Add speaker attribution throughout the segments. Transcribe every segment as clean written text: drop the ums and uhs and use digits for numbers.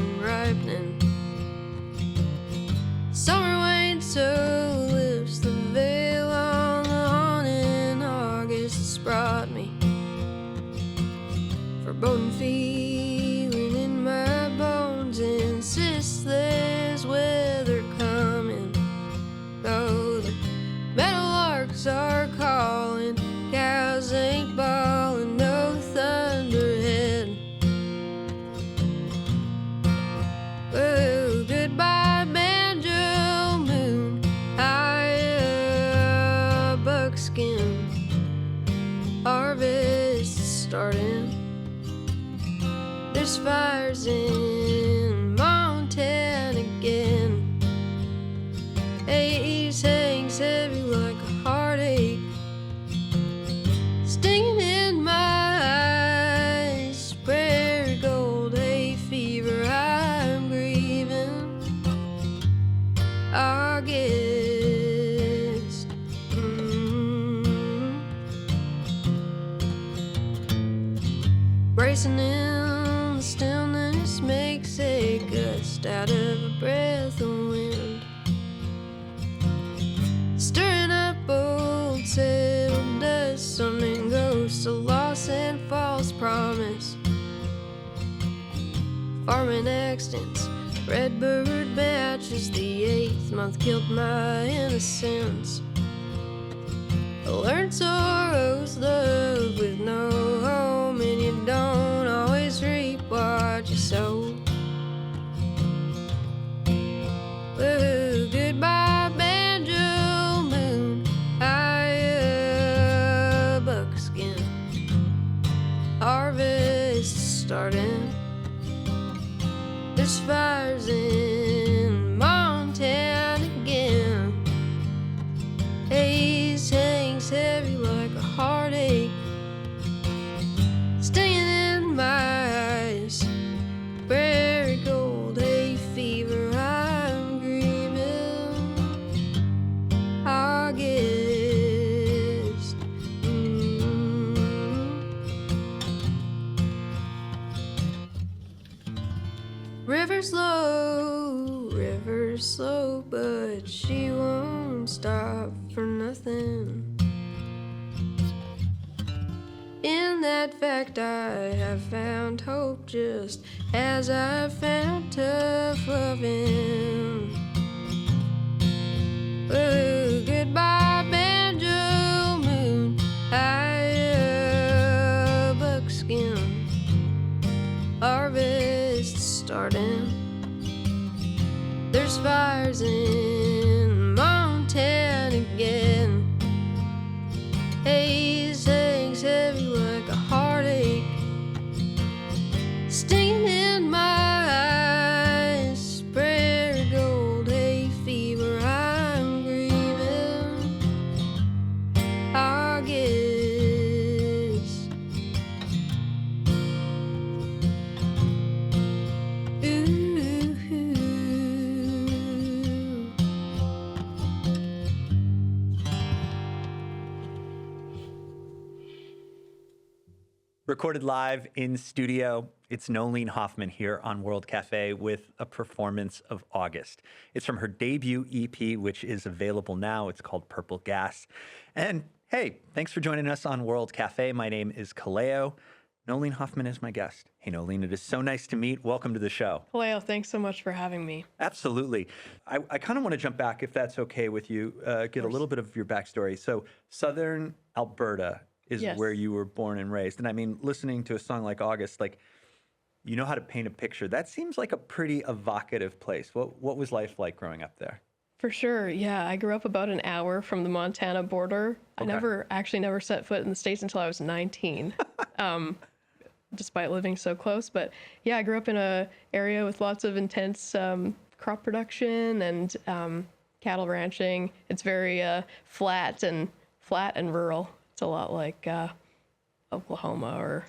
Speaker 1: and ripening. Summer waits so lifts the veil on the haunting August has brought me. Foreboding feeling in my bones insists there's weather coming. Oh, the meadowlarks are calling, cows ain't bawling, no thunderhead. Oh, goodbye, banjo moon, high buckskin. Harvest starting. There's fires in Montana again. Haze hangs heavy like a heartache, stinging in my eyes. Prairie gold, hay fever, I'm grieving. August. Bracing in the stillness makes a gust out of a breath of wind, stirring up old settled dust, summoning ghosts of loss and false promise. Farming accidents, redbird matches, the 8th month killed my innocence. I learned sorrow's love with no home, and you don't always reap what you sow. Oh, goodbye, banjo moon, high buckskin. Harvest starting. There's fires in Montana again. Haze hangs heavy like a heartache, stinging in my eyes. Prairie gold, hay fever, I'm grieving. August. River's slow, but she won't stop for nothing. In that fact, I have found hope just as I found tough loving. Oh, goodbye, banjo moon, high buckskin. Harvest starting. There's fires in Montana again. Haze hangs heavy like a heartache, stinging in my eyes. Prairie gold, hay fever, I'm grieving. August.
Speaker 2: Recorded live in studio, it's Noeline Hofmann here on World Cafe with a performance of August. It's from her debut EP, which is available now. It's called Purple Gas. And hey, thanks for joining us on World Cafe. My name is Kallao. Noeline Hofmann is my guest. Hey, Noeline, it is so nice to meet. Welcome to the show.
Speaker 3: Kallao, thanks so much for having me.
Speaker 2: Absolutely. I kind of want to jump back, if that's okay with you, get a little bit of your backstory. So Southern Alberta is where you were born and raised. And I mean, listening to a song like August, like, you know how to paint a picture. That seems like a pretty evocative place. What was life like growing up there?
Speaker 3: For sure, yeah. I grew up about an hour from the Montana border. Okay. I never set foot in the States until I was 19, despite living so close. But yeah, I grew up in an area with lots of intense crop production and cattle ranching. It's very flat and rural. It's a lot like Oklahoma or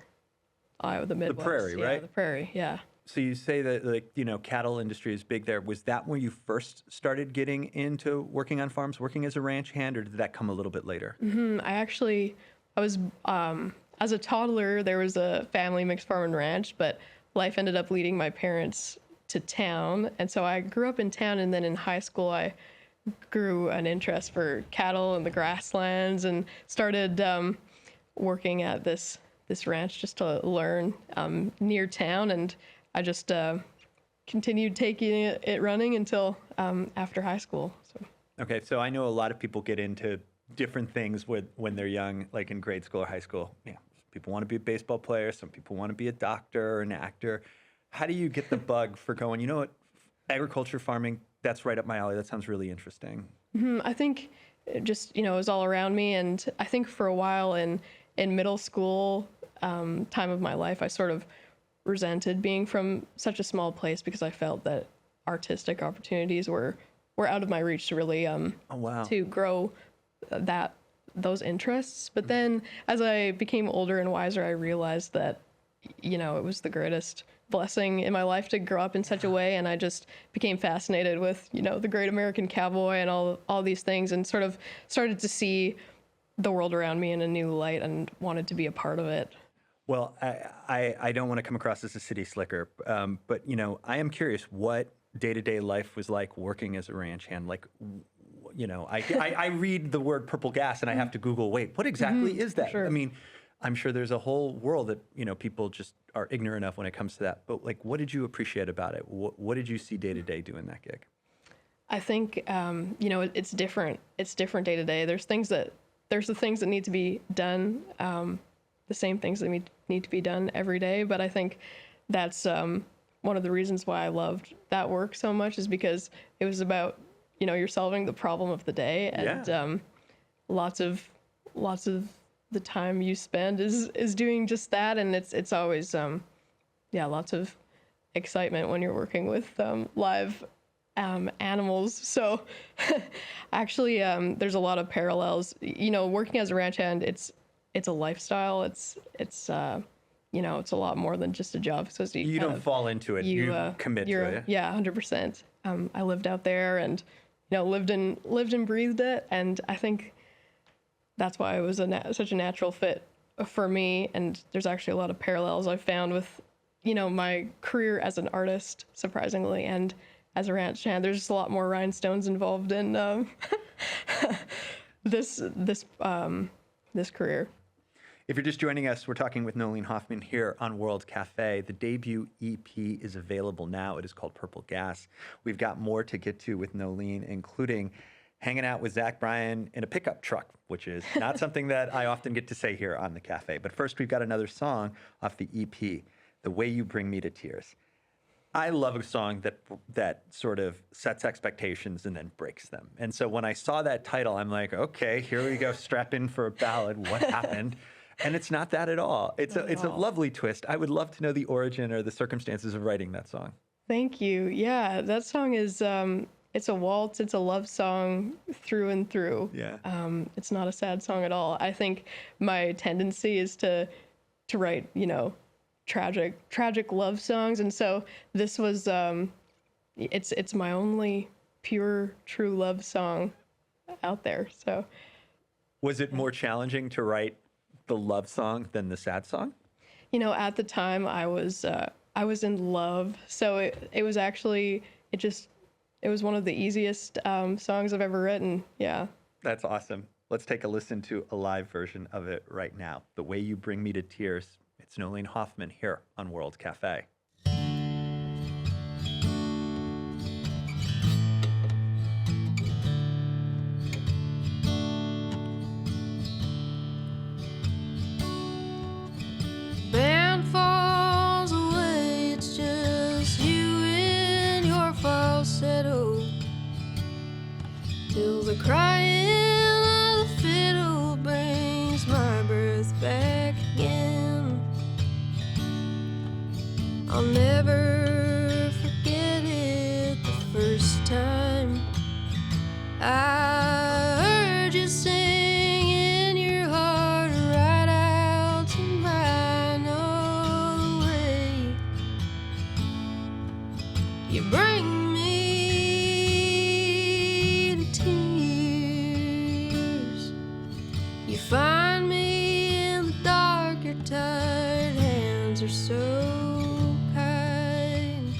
Speaker 3: Iowa, the Midwest.
Speaker 2: The prairie, right?
Speaker 3: The prairie, yeah.
Speaker 2: So you say that, like, you know, cattle industry is big there. Was that when you first started getting into working on farms, working as a ranch hand, or did that come a little bit later?
Speaker 3: Mm-hmm. I was, as a toddler, there was a family mixed farm and ranch, but life ended up leading my parents to town. And so I grew up in town, and then in high school I grew an interest for cattle and the grasslands, and started working at this ranch just to learn near town. And I just continued taking it running until after high school. So.
Speaker 2: Okay, so I know a lot of people get into different things when they're young, like in grade school or high school. Yeah, some people want to be a baseball player, some people want to be a doctor or an actor. How do you get the bug for going, you know what, agriculture, farming, that's right up my alley. That sounds really interesting.
Speaker 3: I think it just, it was all around me. And I think for a while in middle school time of my life, I sort of resented being from such a small place, because I felt that artistic opportunities were out of my reach to really to grow those interests. But then as I became older and wiser, I realized that, it was the greatest blessing in my life to grow up in such a way. And I just became fascinated with, the great American cowboy and all these things, and sort of started to see the world around me in a new light and wanted to be a part of it.
Speaker 2: Well, I don't want to come across as a city slicker, but, I am curious what day-to-day life was like working as a ranch hand. Like, I read the word purple gas and I have to Google, wait, what exactly is that?
Speaker 3: Sure.
Speaker 2: I mean, I'm sure there's a whole world that, people just are ignorant of when it comes to that. But like, what did you appreciate about it? What did you see day to day doing that gig?
Speaker 3: I think, it's different. It's different day to day. There's the things that need to be done, the same things that need to be done every day. But I think that's one of the reasons why I loved that work so much, is because it was about, you're solving the problem of the day, and lots of the time you spend is doing just that. And it's always lots of excitement when you're working with live animals. So actually there's a lot of parallels. Working as a ranch hand, it's a lifestyle. It's it's a lot more than just a job. So
Speaker 2: you don't fall into it. You commit to it.
Speaker 3: Yeah, 100%. I lived out there and lived and breathed it, and I think that's why it was such a natural fit for me. And there's actually a lot of parallels I've found with my career as an artist, surprisingly, and as a ranch hand. There's just a lot more rhinestones involved in this career.
Speaker 2: If you're just joining us, we're talking with Noeline Hofmann here on World Cafe. The debut EP is available now. It is called Purple Gas. We've got more to get to with Noeline, including hanging out with Zach Bryan in a pickup truck, which is not something that I often get to say here on the cafe. But first, we've got another song off the EP, The Way You Bring Me to Tears. I love a song that sort of sets expectations and then breaks them. And so when I saw that title, I'm like, okay, here we go, strap in for a ballad. What happened? And it's not that at all. It's a lovely twist. I would love to know the origin or the circumstances of writing that song.
Speaker 3: Thank you. Yeah, that song is it's a waltz. It's a love song through and through.
Speaker 2: Yeah.
Speaker 3: It's not a sad song at all. I think my tendency is to write, tragic love songs, and so this was it's my only pure true love song out there. So
Speaker 2: was it more challenging to write the love song than the sad song?
Speaker 3: At the time I was in love, so it was actually it was one of the easiest songs I've ever written. Yeah.
Speaker 2: That's awesome. Let's take a listen to a live version of it right now. The Way You Bring Me to Tears. It's Noeline Hofmann here on World Cafe.
Speaker 1: Band falls away, it's just you and your falsetto, till the crying of the fiddle brings my breath back again. I'll never forget it the first time I heard you sing in your heart right out to mine. Oh, the way you bring me to tears, you find me in the dark, your tired hands are so kind.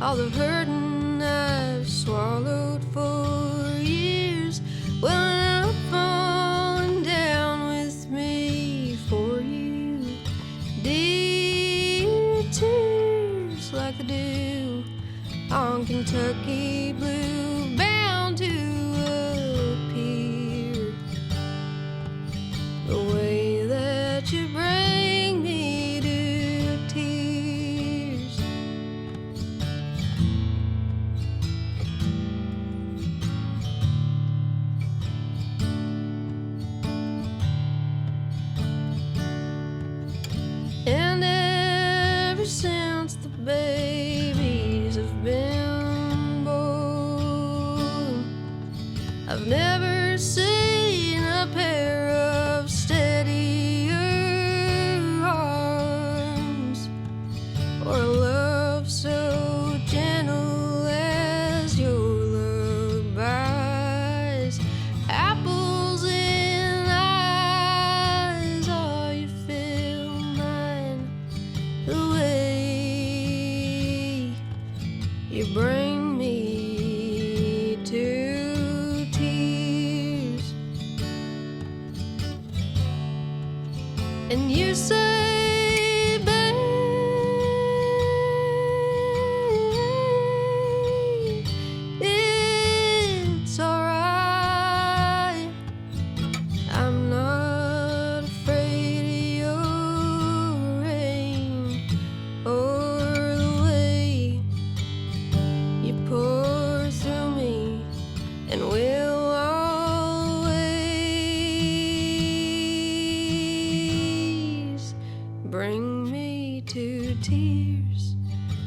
Speaker 1: all the hurting I've swallowed for years. Well, I'm falling down with me for you, dear tears like the dew on Kentucky blue, bound to appear. The way that you bring me to tears. And ever since the babies have been born, I've never seen a pair of steadier arms, or a love so gentle as your lullabies. Apples in eyes, are you fill mine? The way you bring me to tears. And you say, babe, it's alright. I'm not afraid of your rain or the way you pour through me, and will always bring me to tears.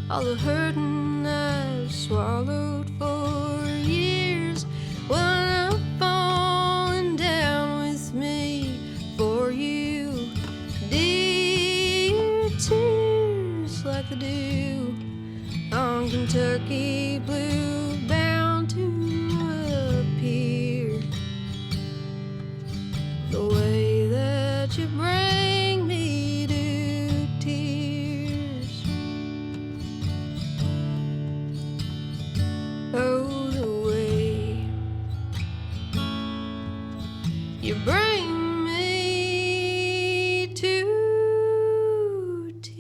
Speaker 1: All the hurting I've swallowed for years. Well, I'm falling down with me for you, dear tears like the dew on Kentucky blue, bound to appear. The way that you bring me to tears. Oh, the way you bring me to tears.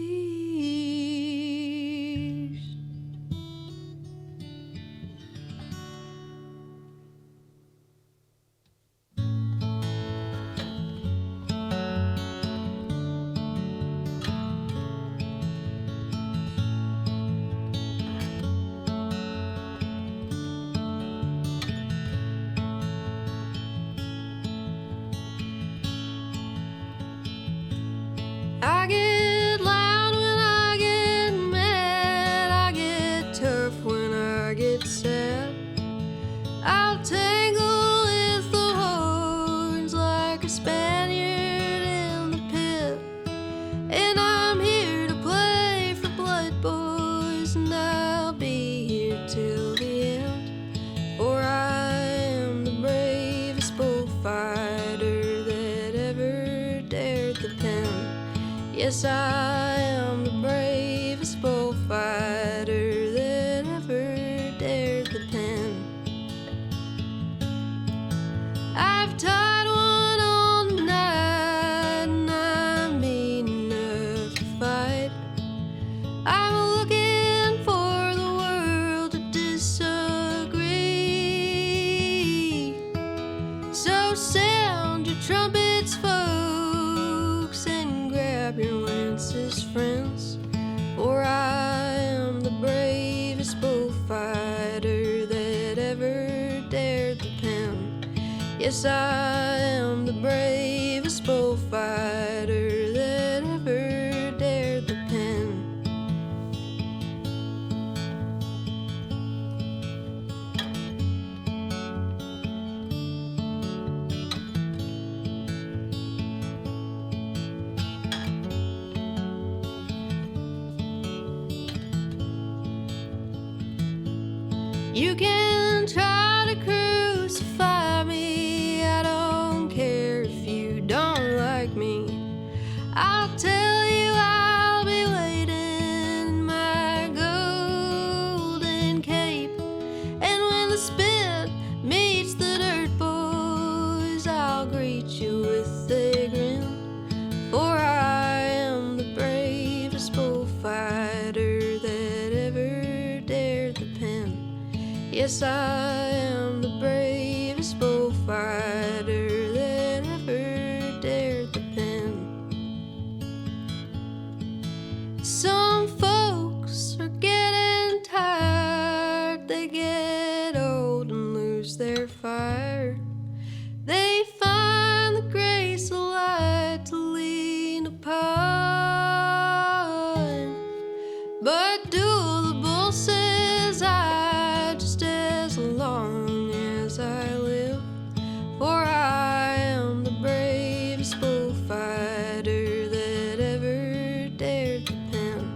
Speaker 1: I get loud when I get mad, I get tough when I get sad. I'll tangle with the horns like a Spaniard in the pit. And I'm here to play for blood, boys, and I'll be here till the end. For I am the bravest bullfighter that ever dared the pen. Yes, I am the bravest bullfighter that ever dared the pen. I've tied one on tonight, and I'm mean enough to fight. I'm looking for the world to disagree. So sound your trumpets, folks, and grab your lances, friends. For I am the bravest bullfighter that ever dared the pen. Yes, I am the bravest bullfighter that ever dared the pen. You can try to crucify me, I don't care if you don't like me. I'll tell you I'll be waiting in my golden I'll greet you with a grin, for I am the bravest bullfighter that ever dared the pen. Yes, I am the bravest bullfighter that ever dared the pen. Some folks are getting tired, they get old and lose their fire. They find the grace of light to lean upon. But Duel the Bull says I just as long as I live, for I am the bravest bullfighter that ever dared the pen.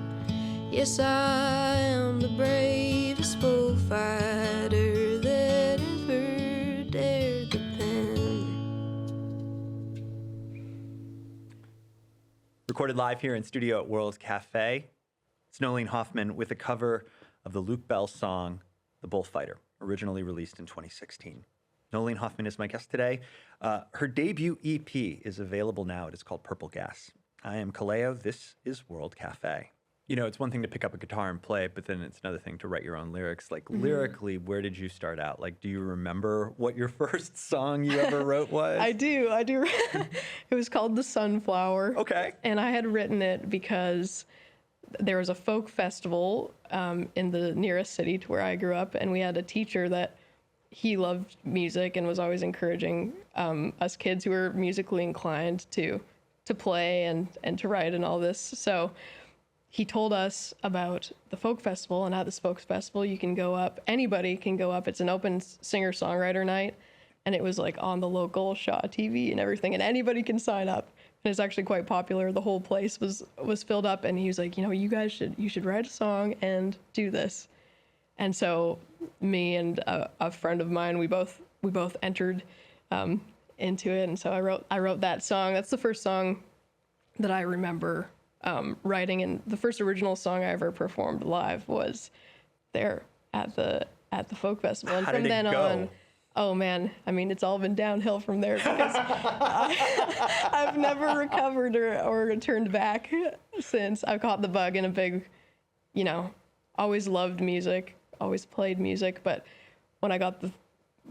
Speaker 1: Yes, I am the bravest bullfighter that ever dared the pen.
Speaker 2: Recorded live here in studio at World Cafe. It's Noeline Hofmann with a cover of the Luke Bell song, The Bullfighter, originally released in 2016. Noeline Hofmann is my guest today. Her debut EP is available now. It is called Purple Gas. I am Kallao. This is World Cafe. You know, it's one thing to pick up a guitar and play, but then it's another thing to write your own lyrics. Like, lyrically, where did you start out? Like, do you remember what your first song you ever wrote was?
Speaker 3: I do. It was called The Sunflower.
Speaker 2: Okay.
Speaker 3: And I had written it because there was a folk festival in the nearest city to where I grew up, and we had a teacher that he loved music and was always encouraging us kids who were musically inclined to play and to write and all this. So he told us about the folk festival, and at this folk festival you can go up, anybody can go up. It's an open singer-songwriter night, and it was like on the local Shaw TV and everything, and anybody can sign up. And it's actually quite popular. The whole place was filled up, and he was like, you know, you should write a song and do this. And so me and a friend of mine, we both entered into it, and so I wrote that song. That's the first song that I remember writing, and the first original song I ever performed live was there at the folk festival. And
Speaker 2: How
Speaker 3: from
Speaker 2: did it
Speaker 3: then
Speaker 2: go?
Speaker 3: on, oh man, I mean, it's all been downhill from there because I've never recovered or turned back since. I've caught the bug in a big, you know, always loved music, always played music, but when I got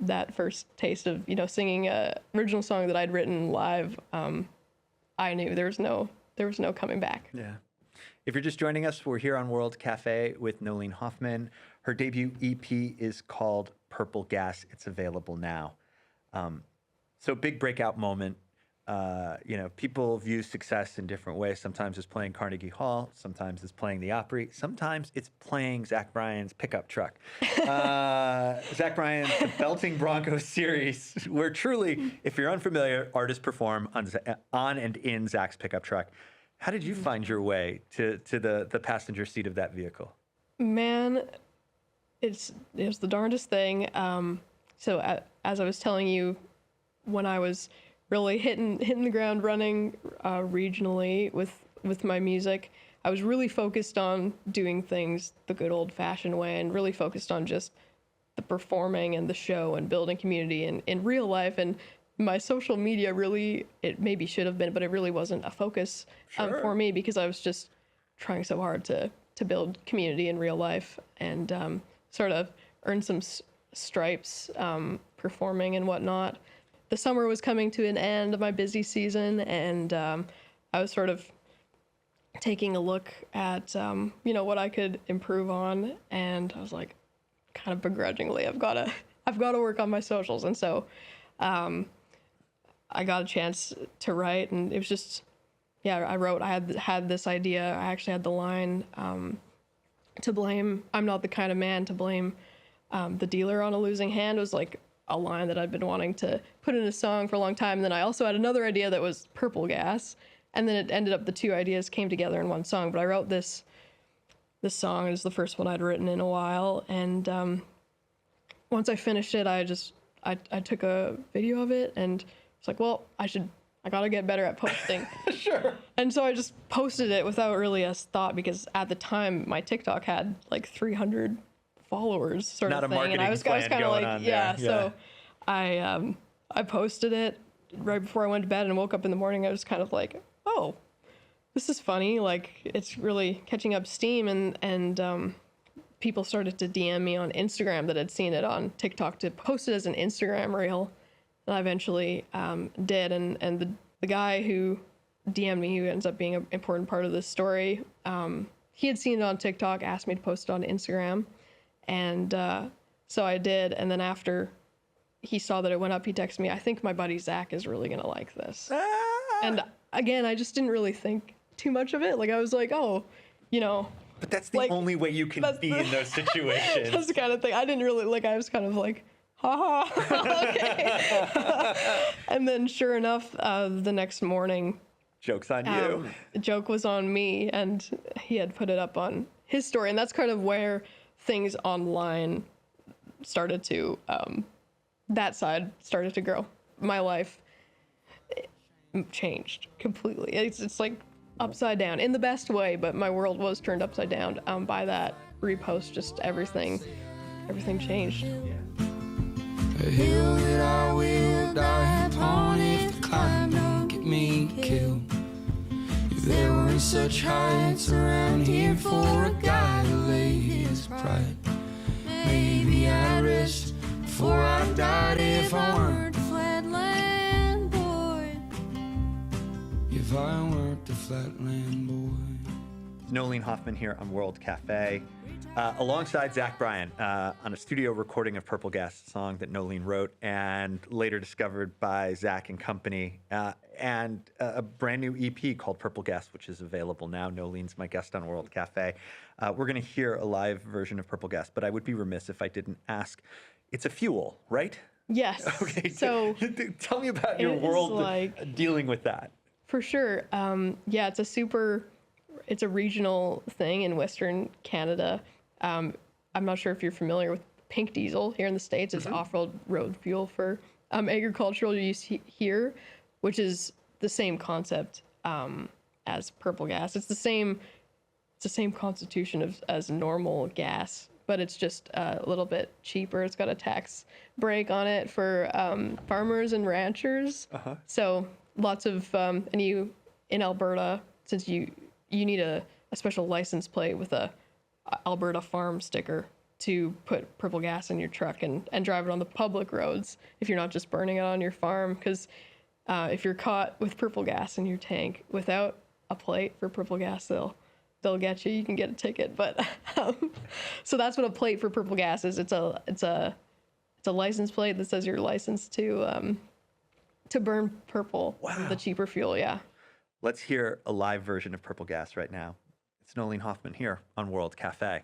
Speaker 3: that first taste of, you know, singing a original song that I'd written live, I knew there was no coming back.
Speaker 2: Yeah. If you're just joining us, we're here on World Cafe with Noeline Hofmann. Her debut EP is called Purple Gas. It's available now. So big breakout moment. You know, people view success in different ways. Sometimes it's playing Carnegie Hall. Sometimes it's playing the Opry. Sometimes it's playing Zach Bryan's pickup truck. Zach Bryan's The Belting Broncos series, where truly, if you're unfamiliar, artists perform on and in Zach's pickup truck. How did you find your way to the passenger seat of that vehicle?
Speaker 3: Man, it was the darndest thing. So as I was telling you, when I was really hitting the ground running regionally with my music, I was really focused on doing things the good old-fashioned way, and really focused on just the performing and the show and building community in real life. And my social media really, it maybe should have been, but it really wasn't a focus for me, because I was just trying so hard to build community in real life and sort of earn some stripes performing and whatnot. The summer was coming to an end of my busy season, and I was sort of taking a look at you know, what I could improve on, and I was like, kind of begrudgingly, I've got to work on my socials. And so I got a chance to write, and it was just, yeah, I had this idea. I actually had the line, to blame, I'm not the kind of man to blame the dealer on a losing hand, was like a line that I'd been wanting to put in a song for a long time. And then I also had another idea that was Purple Gas, and then it ended up the two ideas came together in one song. But I wrote this song. It was the first one I'd written in a while, and once I finished it, I took a video of it, and it's like, well, I gotta get better at posting.
Speaker 2: Sure.
Speaker 3: And so I just posted it without really a thought, because at the time my TikTok had like 300 followers, sort
Speaker 2: Not
Speaker 3: of
Speaker 2: a
Speaker 3: thing. And I was kind of like,
Speaker 2: on
Speaker 3: yeah.
Speaker 2: there.
Speaker 3: So I posted it. right before I went to bed and woke up in the morning, I was kind of like, oh, this is funny. Like, it's really catching up steam. And people started to DM me on Instagram that had seen it on TikTok to post it as an Instagram reel. And I eventually did. And the guy who DM'd me, who ends up being an important part of this story, he had seen it on TikTok, asked me to post it on Instagram. And so I did. And then after he saw that it went up, he texted me, I think my buddy Zach is really going to like this. And again, I just didn't really think too much of it. Like, I was like, oh, you know.
Speaker 2: But that's the only way you can be in those situations.
Speaker 3: That's the kind of thing. I didn't really, like, I was kind of like, ha ha, okay. And then sure enough, the next morning.
Speaker 2: Joke's on you.
Speaker 3: The joke was on me, and he had put it up on his story. And that's kind of where things online started to, that side started to grow. My life changed completely. It's like upside down in the best way, but my world was turned upside down by that repost. Just everything changed.
Speaker 4: A hill that I will die upon if the climb don't get me killed. If there weren't such heights around here for a guy to lay his pride, maybe I'd rest before I died if I weren't a flatland boy. If I weren't a flatland boy.
Speaker 2: Noeline Hofmann here on World Cafe, alongside Zach Bryan on a studio recording of Purple Gas, a song that Noeline wrote and later discovered by Zach and company, and a brand new EP called Purple Gas, which is available now. Noeline's my guest on World Cafe. We're going to hear a live version of Purple Gas, but I would be remiss if I didn't ask. It's a fuel, right?
Speaker 3: Yes.
Speaker 2: Okay.
Speaker 3: So
Speaker 2: tell me about your world dealing with that.
Speaker 3: For sure. Yeah, it's a regional thing in Western Canada. I'm not sure if you're familiar with pink diesel here in the States. It's off-road fuel for agricultural use here, which is the same concept as purple gas. It's the same constitution as normal gas, but it's just a little bit cheaper. It's got a tax break on it for farmers and ranchers. So lots of and you in Alberta, since you need a special license plate with a Alberta farm sticker to put purple gas in your truck and drive it on the public roads if you're not just burning it on your farm. Because if you're caught with purple gas in your tank without a plate for purple gas, they'll get you. You can get a ticket. But so that's what a plate for purple gas is. It's a license plate that says you're licensed to burn purple, the cheaper fuel. Yeah.
Speaker 2: Let's hear a live version of Purple Gas right now. It's Noeline Hofmann here on World Cafe.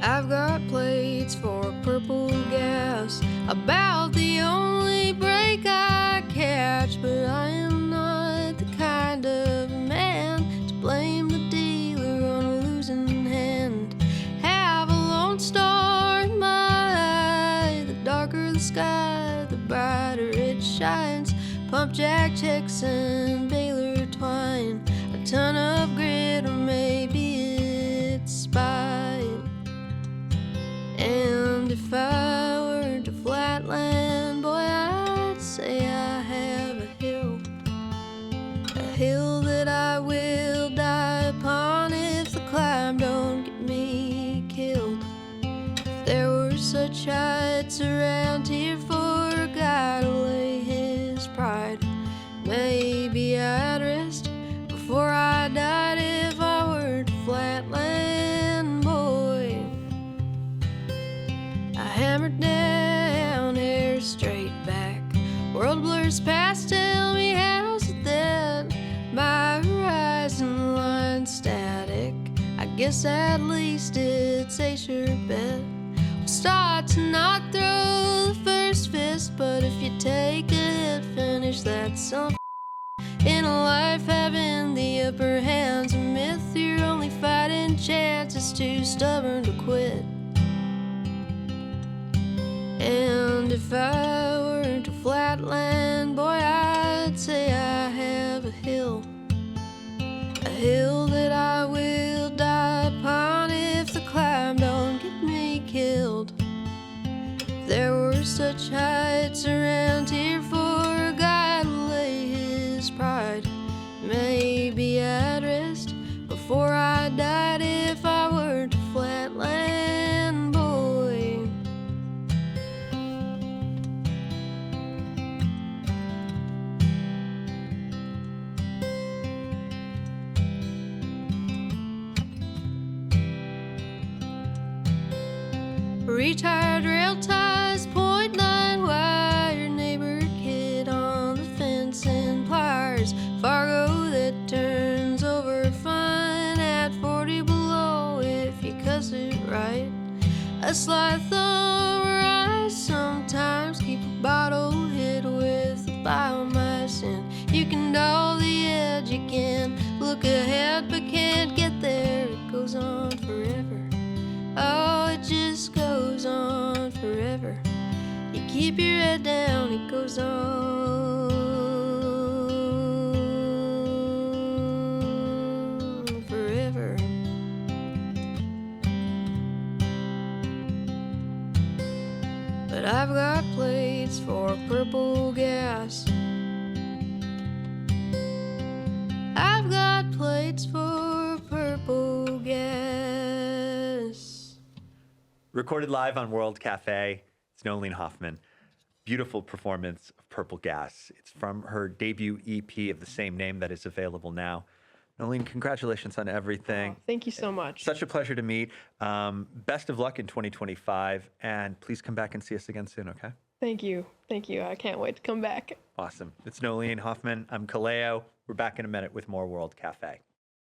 Speaker 1: I've got plates for purple gas, about the only break I catch, but I am not the kind of man to blame the dealer on a losing hand. Have a lone star in my eye, the darker the sky, the brighter it shines. Pump jack checks and baler twine, a ton of grit or maybe it's spine. And if I weren't a flatland boy, I'd say I have a hill that I will die upon if the climb don't get me killed. If there were such heights around here for a guy to lay his pride, maybe I'd rest before I died if I weren't a flatland boy. Hammered down, hair straight back, world blurs past, tell me how's it that my horizon line static. I guess at least it's a sure bet. We'll start to not throw the first fist, but if you take a hit, finish that some in a life having the upper hand's a myth. stubborn to quit. And if I were to flatland, boy, I'd say I have a hill that I will die upon if the climb don't get me killed. There were such heights around here for a guy to lay his pride. Maybe I'd rest before I died if I were to flatland, boy. Retired rail ties, .9 wire, neighbor kid on the fence and pliers, Fargo that turns over fine at 40 below if you cuss it right. A sly thumb or I sometimes keep a bottle hid with biomass, and you can dull the edge, you can look ahead but can't get there. It goes on forever. Oh, it just goes on forever. You keep your head down, it goes on forever. But I've got plates for purple gas. I've got plates for purple gas.
Speaker 2: Recorded live on World Cafe, it's Noeline Hofmann. Beautiful performance of Purple Gas. It's from her debut EP of the same name that is available now. Noeline, congratulations on everything.
Speaker 3: Oh, thank you so much.
Speaker 2: Such a pleasure to meet. Best of luck in 2025, and please come back and see us again soon, okay?
Speaker 3: Thank you. Thank you. I can't wait to come back.
Speaker 2: Awesome. It's Noeline Hofmann. I'm Kallao. We're back in a minute with more World Cafe.